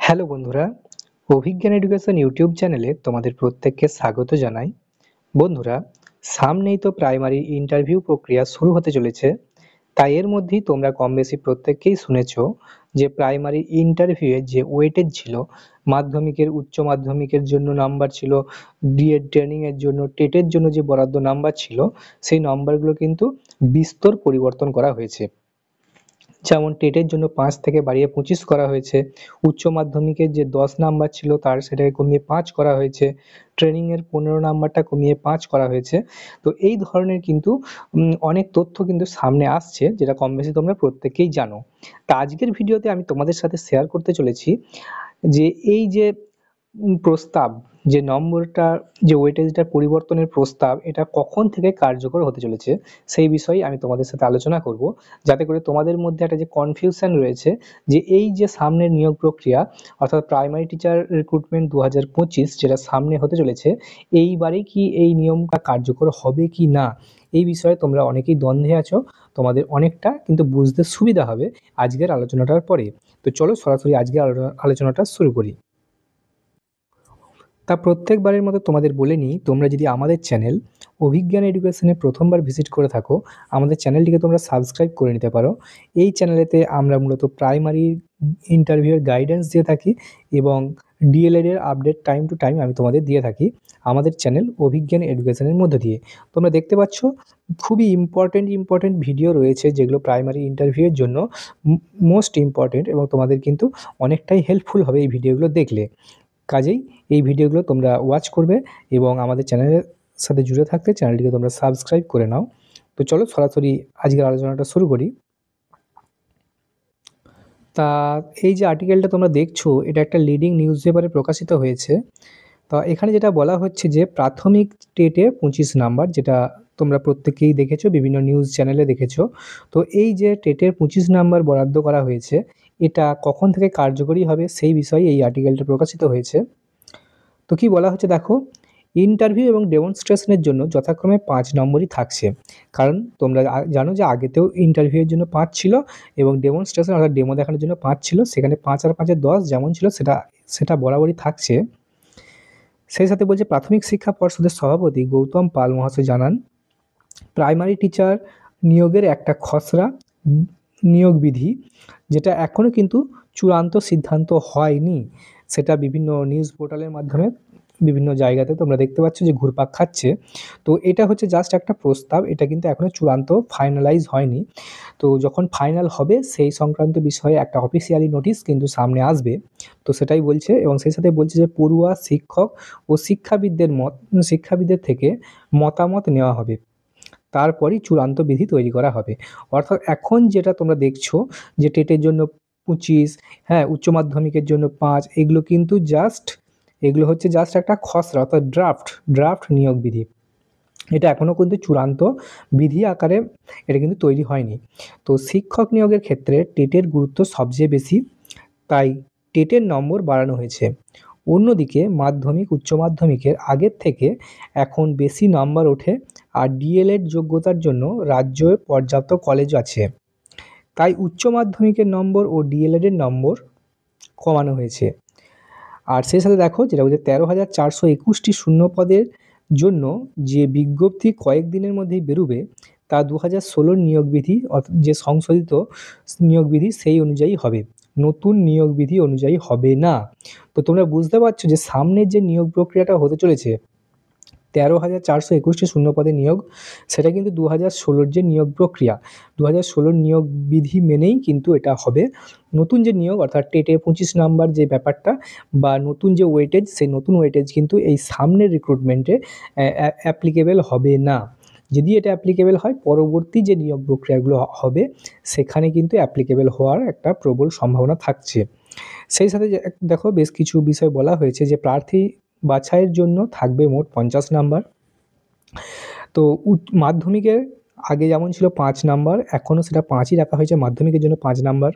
Hello বন্ধুরা, অভিজ্ঞান education YouTube চ্যানেলে তোমাদের প্রত্যেককে স্বাগত জানাই। বন্ধুরা, সামনেই তো প্রাইমারি ইন্টারভিউ প্রক্রিয়া শুরু হতে চলেছে। তাই এর মধ্যেই তোমরা কম বেশি প্রত্যেককেই শুনেছো যে প্রাইমারি ইন্টারভিউয়ে যে ওয়েটেজ ছিল, মাধ্যমিকের উচ্চ মাধ্যমিকের জন্য নাম্বার ছিল, ডিএড ট্রেনিং এর জন্য, টেটের জন্য যে বরাদ্দ নাম্বার ছিল, সেই নাম্বারগুলো কিন্তু বিস্তর পরিবর্তন করা হয়েছে। যেমন টেটের জন্য ৫ থেকে বাড়িয়ে ২৫ করা হয়েছে, উচ্চ মাধ্যমিকের যে ১০ নাম্বার ছিল তার সেটাকে কমিয়ে ৫ করা হয়েছে, ট্রেনিংয়ের ১৫ নাম্বারটা কমিয়ে ৫ করা হয়েছে। তো এই ধরনের কিন্তু অনেক তথ্য কিন্তু সামনে আসছে, যেটা কম বেশি তোমরা প্রত্যেকেই জানো। তা আজকের ভিডিওতে আমি তোমাদের সাথে শেয়ার করতে চলেছি যে এই যে প্রস্তাব, যে নম্বরটা, যে ওয়েটেজটার পরিবর্তনের প্রস্তাব, এটা কখন থেকে কার্যকর হতে চলেছে সেই বিষয়ে আমি তোমাদের সাথে আলোচনা করব, যাতে করে তোমাদের মধ্যে একটা যে কনফিউশন রয়েছে যে এই যে সামনের নিয়োগ প্রক্রিয়া, অর্থাৎ প্রাইমারি টিচার রিক্রুটমেন্ট ২০২৫ যেটা সামনে হতে চলেছে, এইবারে কি এই নিয়মটা কার্যকর হবে কি না, এই বিষয়ে তোমরা অনেকেই দ্বন্দ্বে আছো। তোমাদের অনেকটা কিন্তু বুঝতে সুবিধা হবে আজকের আলোচনাটার পরে। তো চলো সরাসরি আজকের আলোচনাটা শুরু করি। তা প্রত্যেকবারের মতো তোমাদের বলে নিই, তোমরা যদি আমাদের চ্যানেল অভিজ্ঞান এডুকেশনে প্রথমবার ভিজিট করে থাকো, আমাদের চ্যানেলটিকে তোমরা সাবস্ক্রাইব করে নিতে পারো। এই চ্যানেলেতে আমরা মূলত প্রাইমারি ইন্টারভিউয়ের গাইডেন্স দিয়ে থাকি এবং ডিএলএড এর আপডেট টাইম টু টাইম আমি তোমাদের দিয়ে থাকি আমাদের চ্যানেল অভিজ্ঞান এডুকেশনের মধ্য দিয়ে। তোমরা দেখতে পাচ্ছ খুবই ইম্পর্টেন্ট ভিডিও রয়েছে, যেগুলো প্রাইমারি ইন্টারভিউয়ের জন্য মোস্ট ইম্পর্টেন্ট, এবং তোমাদের কিন্তু অনেকটাই হেল্পফুল হবে এই ভিডিওগুলো দেখলে। কাজেই এই ভিডিওগুলো তোমরা ওয়াচ করবে এবং আমাদের চ্যানেলের সাথে জুড়ে থাকতে চ্যানেলটিকে তোমরা সাবস্ক্রাইব করে নাও। তো চলো সরাসরি আজকের আলোচনাটা শুরু করি। তা এই যে আর্টিকেলটা তোমরা দেখছো, এটা একটা লিডিং নিউজ পেপারে প্রকাশিত হয়েছে। তো এখানে যেটা বলা হচ্ছে যে প্রাথমিক টেটে ২৫ নাম্বার, যেটা তোমরা প্রত্যেকেই দেখেছো, বিভিন্ন নিউজ চ্যানেলে দেখেছো। তো এই যে টেটের ২৫ নাম্বার বরাদ্দ করা হয়েছে, এটা কখন থেকে কার্যকরী হবে সেই বিষয়ে এই আর্টিকেলটা প্রকাশিত হয়েছে। তো কি বলা হচ্ছে দেখো, ইন্টারভিউ এবং ডেমনস্ট্রেশনের জন্য যথাক্রমে ৫ নম্বরই থাকছে। কারণ তোমরা জানো যে আগেতেও ইন্টারভিউয়ের জন্য ৫ ছিল এবং ডেমনস্ট্রেশন অর্থাৎ ডেমো দেখানোর জন্য ৫ ছিল। সেখানে ৫ আর ৫ এ ১০ যেমন ছিল সেটা বরাবরই থাকছে। সেই সাথে বলছে, প্রাথমিক শিক্ষা পর্ষদের সভাপতি গৌতম পাল মহাশয় জানান, প্রাইমারি টিচার নিয়োগের একটা খসড়া নিয়োগ বিধি, যেটা এখনও কিন্তু চূড়ান্ত সিদ্ধান্ত হয়নি। সেটা বিভিন্ন নিউজ পোর্টালের মাধ্যমে বিভিন্ন জায়গাতে তোমরা দেখতে পাচ্ছ যে ঘুরপাক খাচ্ছে। তো এটা হচ্ছে জাস্ট একটা প্রস্তাব, এটা কিন্তু এখনও চূড়ান্ত ফাইনালাইজ হয়নি। তো যখন ফাইনাল হবে সেই সংক্রান্ত বিষয়ে একটা অফিসিয়ালি নোটিশ কিন্তু সামনে আসবে। তো সেটাই বলছে, এবং সেই সাথে বলছে যে পড়ুয়া, শিক্ষক ও শিক্ষাবিদদের থেকে মতামত নেওয়া হবে, তারপরই চূড়ান্ত বিধি তৈরি করা হবে। অর্থাৎ এখন যেটা তোমরা দেখছো যে টেটের জন্য ২৫, হ্যাঁ, উচ্চ মাধ্যমিকের জন্য ৫, এগুলো হচ্ছে জাস্ট একটা খসড়া, অর্থাৎ ড্রাফট নিয়োগ বিধি। এটা এখনও কিন্তু চূড়ান্ত বিধি আকারে এটা কিন্তু তৈরি হয়নি। তো শিক্ষক নিয়োগের ক্ষেত্রে টেটের গুরুত্ব সবচেয়ে বেশি, তাই টেটের নম্বর বাড়ানো হয়েছে। অন্যদিকে মাধ্যমিক, উচ্চ মাধ্যমিকের আগের থেকে এখন বেশি নাম্বার ওঠে, আর ডিএলএড যোগ্যতার জন্য রাজ্যে পর্যাপ্ত কলেজ আছে। তাই উচ্চ মাধ্যমিকের নম্বর ও ডিএলএডের নম্বর কমানো হয়েছে। আর সেই সাথে দেখো যেটা বলছে, ১৩,৪২১টি শূন্য পদের জন্য যে বিজ্ঞপ্তি কয়েকদিনের মধ্যেই বেরোবে, তা ২০১৬ নিয়োগ বিধি, অর্থাৎ যে সংশোধিত নিয়োগ বিধি সেই অনুযায়ী হবে, নতুন নিয়োগ বিধি অনুযায়ী হবে না। তো তোমরা বুঝতে পারছো যে সামনের যে নিয়োগ প্রক্রিয়াটা হতে চলেছে, ১৩,৪২১টি শূন্য পদে নিয়োগ, সেটা কিন্তু ২০১৬ যে নিয়োগ প্রক্রিয়া, ২০১৬ নিয়োগ বিধি মেনেই কিন্তু এটা হবে। নতুন যে নিয়োগ, অর্থাৎ টেটে ২৫ নাম্বার যে ব্যাপারটা বা নতুন যে ওয়েটেজ, সেই নতুন ওয়েটেজ কিন্তু এই সামনের রিক্রুটমেন্টে অ্যাপ্লিকেবল হবে না। যদি এটা অ্যাপ্লিকেবল হয়, পরবর্তী যে নিয়োগ প্রক্রিয়াগুলো হবে সেখানে কিন্তু অ্যাপ্লিকেবল হওয়ার একটা প্রবল সম্ভাবনা থাকছে। সেই সাথে দেখো বেশ কিছু বিষয় বলা হয়েছে, যে প্রার্থী বাছাইয়ের জন্য থাকবে মোট ৫০ নাম্বার। তো মাধ্যমিকের আগে যেমন ছিল ৫ নাম্বার, এখনও সেটা ৫ই রাখা হয়েছে, মাধ্যমিকের জন্য ৫ নাম্বার।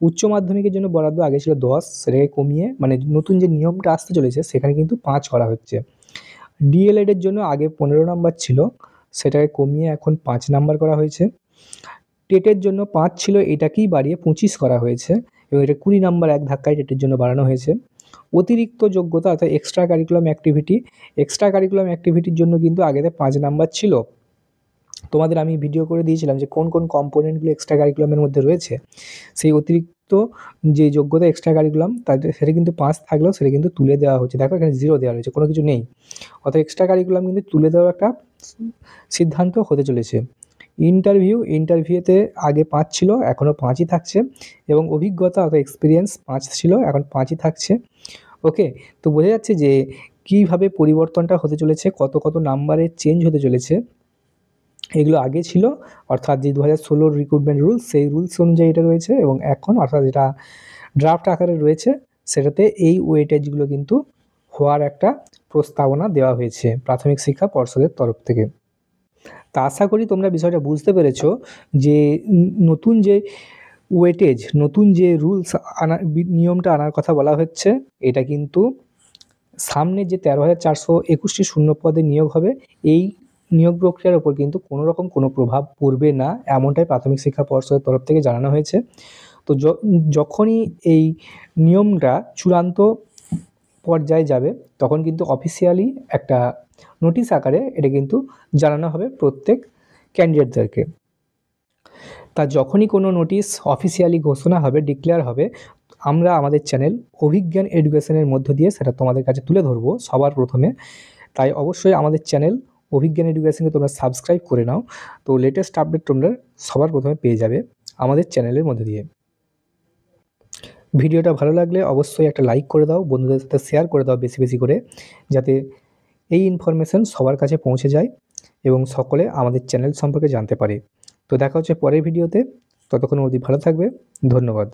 উচ্চ মাধ্যমিকের জন্য বরাদ্দ আগে ছিল ১০, সেটাকে কমিয়ে, মানে নতুন যে নিয়মটা আসতে চলেছে সেখানে কিন্তু ৫ করা হচ্ছে। ডিএলএডের জন্য আগে ১৫ নাম্বার ছিল, সেটাকে কমিয়ে এখন ৫ নাম্বার করা হয়েছে। টেটের জন্য ৫ ছিল, এটাকেই বাড়িয়ে ২৫ করা হয়েছে, এবং এটা 20 নাম্বার এক ধাক্কায় টেটের জন্য বাড়ানো হয়েছে। অতিরিক্ত যোগ্যতা অর্থাৎ এক্সট্রা কারিকুলাম অ্যাক্টিভিটির জন্য কিন্তু আগেতে 5 নাম্বার ছিল। তোমাদের আমি ভিডিও করে দিয়েছিলাম যে কোন কোন কম্পোনেন্টগুলো এক্সট্রা কারিকুলামের মধ্যে রয়েছে। সেই অতিরিক্ত যে যোগ্যতা এক্সট্রা কারিকুলাম সেটা কিন্তু 5 থাকলেও সেটা কিন্তু তুলে দেওয়া হচ্ছে। দেখো এখানে 0 দেওয়া রয়েছে, কোনো কিছু নেই। অর্থাৎ এক্সট্রা কারিকুলাম কিন্তু তুলে দেওয়ার একটা সিদ্ধান্ত হতে চলেছে। ইন্টারভিউতে আগে 5 ছিল, এখনও 5ই থাকছে, এবং অভিজ্ঞতা অর্থাৎ এক্সপিরিয়েন্স 5 ছিল, এখন 5ই থাকছে। ওকে, তো বোঝা যাচ্ছে যে কীভাবে পরিবর্তনটা হতে চলেছে, কত কত নাম্বারে চেঞ্জ হতে চলেছে। এগুলো আগে ছিল, অর্থাৎ যে 2016 রিক্রুটমেন্ট রুলস, সেই রুলস অনুযায়ী এটা রয়েছে, এবং এখন অর্থাৎ যেটা ড্রাফট আকারে রয়েছে সেটাতে এই ওয়েটেজগুলো কিন্তু হওয়ার একটা প্রস্তাবনা দেওয়া হয়েছে প্রাথমিক শিক্ষা পর্ষদের তরফ থেকে। তা আশা করি তোমরা বিষয়টা বুঝতে পেরেছো যে নতুন যে ওয়েটেজ, নতুন যে রুলস নিয়মটা আনার কথা বলা হচ্ছে, এটা কিন্তু সামনে যে 13,421টি শূন্য পদে নিয়োগ হবে, এই নিয়োগ প্রক্রিয়ার ওপর কিন্তু কোনো রকম কোনো প্রভাব পড়বে না, এমনটাই প্রাথমিক শিক্ষা পর্ষদের তরফ থেকে জানানো হয়েছে। তো যখনই এই নিয়মটা চূড়ান্ত পর্যায়ে যাবে তখন কিন্তু অফিসিয়ালি একটা নোটিশ আকারে এটা কিন্তু জানানো হবে প্রত্যেক ক্যান্ডিডেটদেরকে। তা যখনই কোনো নোটিশ অফিসিয়ালি ঘোষণা হবে, ডিক্লেয়ার হবে, আমরা আমাদের চ্যানেল অভিজ্ঞান এডুকেশনের মধ্য দিয়ে সেটা তোমাদের কাছে তুলে ধরবো সবার প্রথমে। তাই অবশ্যই আমাদের চ্যানেল অভিজ্ঞান এডুকেশনকে তোমরা সাবস্ক্রাইব করে নাও, তো লেটেস্ট আপডেট তোমরা সবার প্রথমে পেয়ে যাবে আমাদের চ্যানেলের মধ্যে দিয়ে। ভিডিওটা ভালো লাগলে অবশ্যই একটা লাইক করে দাও, বন্ধুদের সাথে শেয়ার করে দাও বেশি বেশি করে, যাতে এই ইনফরমেশন সবার কাছে পৌঁছে যায় এবং সকলে আমাদের চ্যানেল সম্পর্কে জানতে পারে। তো দেখা হচ্ছে পরের ভিডিওতে, ততক্ষণ অবধি ভালো থাকবে, ধন্যবাদ।